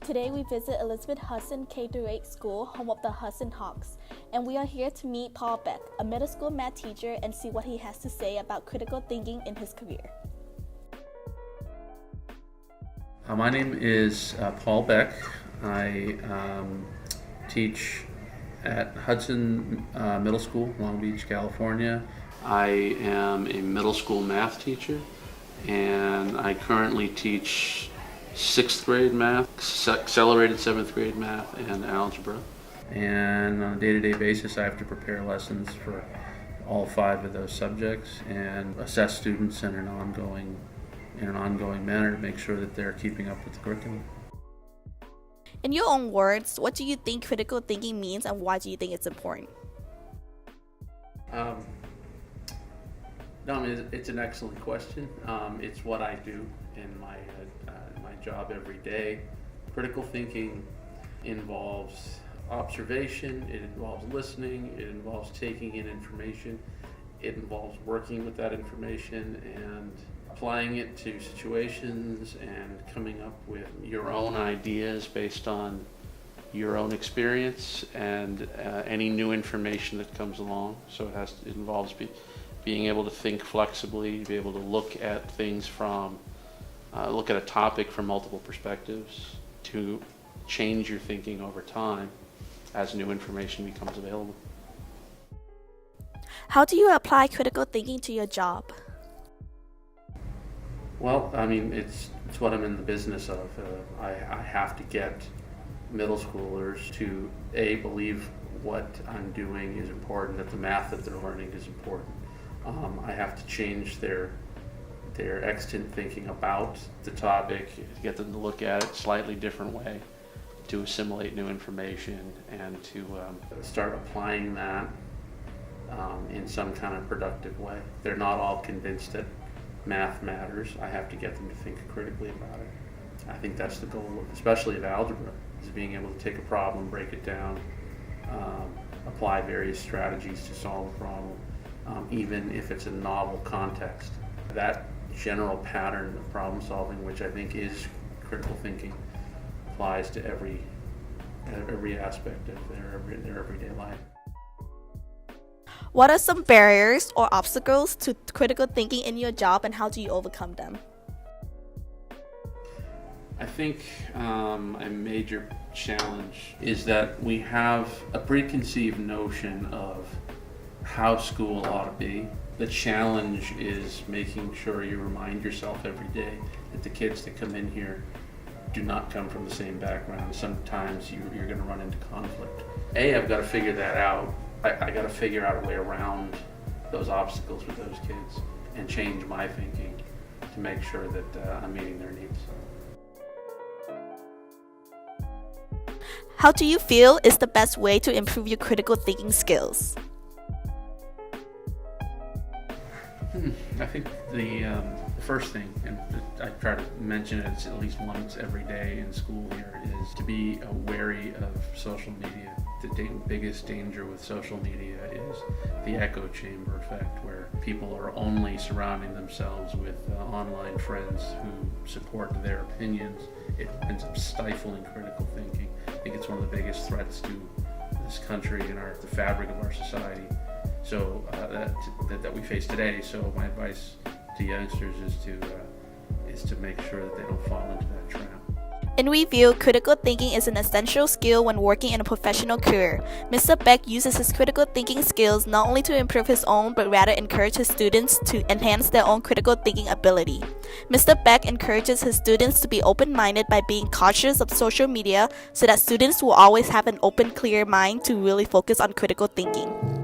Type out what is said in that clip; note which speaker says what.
Speaker 1: Today we visit Elizabeth Hudson K-8 School, home of the Hudson Hawks, and we are here to meet Paul Beck, a middle school math teacher, and see what he has to say about critical thinking in his career.
Speaker 2: My name is Paul Beck. I teach at Hudson Middle School, Long Beach, California. I am a middle school math teacher, and I currently teach 6th grade math, accelerated 7th grade math, and algebra. And on a day-to-day basis, I have to prepare lessons for all 5 of those subjects and assess students in an ongoing manner to make sure that they're keeping up with the curriculum.
Speaker 1: In your own words, what do you think critical thinking means, and why do you think it's important?
Speaker 2: It's an excellent question. It's what I do in my job every day. Critical thinking involves observation, it involves listening, it involves taking in information, it involves working with that information and applying it to situations and coming up with your own ideas based on your own experience and any new information that comes along. So it involves being able to think flexibly, be able to look at things look at a topic from multiple perspectives, to change your thinking over time as new information becomes available.
Speaker 1: How do you apply critical thinking to your job?
Speaker 2: Well, it's what I'm in the business of. I have to get middle schoolers to believe what I'm doing is important, that the math that they're learning is important. I have to change their extant thinking about the topic, to get them to look at it a slightly different way, to assimilate new information, and to start applying that in some kind of productive way. They're not all convinced that math matters. I have to get them to think critically about it. I think that's the goal, especially of algebra, is being able to take a problem, break it down, apply various strategies to solve a problem, even if it's a novel context. That general pattern of problem solving, which I think is critical thinking, applies to every aspect of their everyday life.
Speaker 1: What are some barriers or obstacles to critical thinking in your job, and how do you overcome them?
Speaker 2: I think a major challenge is that we have a preconceived notion of how school ought to be. The challenge is making sure you remind yourself every day that the kids that come in here do not come from the same background. Sometimes you're going to run into conflict. I've got to figure that out. I got to figure out a way around those obstacles with those kids and change my thinking to make sure that I'm meeting their needs.
Speaker 1: How do you feel is the best way to improve your critical thinking skills?
Speaker 2: I think the first thing, and I try to mention it at least once every day in school here, is to be wary of social media. The biggest danger with social media is the echo chamber effect, where people are only surrounding themselves with online friends who support their opinions. It ends up stifling critical thinking. I think it's one of the biggest threats to this country and the fabric of our society. So that we face today. So my advice to youngsters is to make sure that they don't fall into that trap.
Speaker 1: In review, critical thinking is an essential skill when working in a professional career. Mr. Beck uses his critical thinking skills not only to improve his own, but rather encourage his students to enhance their own critical thinking ability. Mr. Beck encourages his students to be open-minded by being cautious of social media, so that students will always have an open, clear mind to really focus on critical thinking.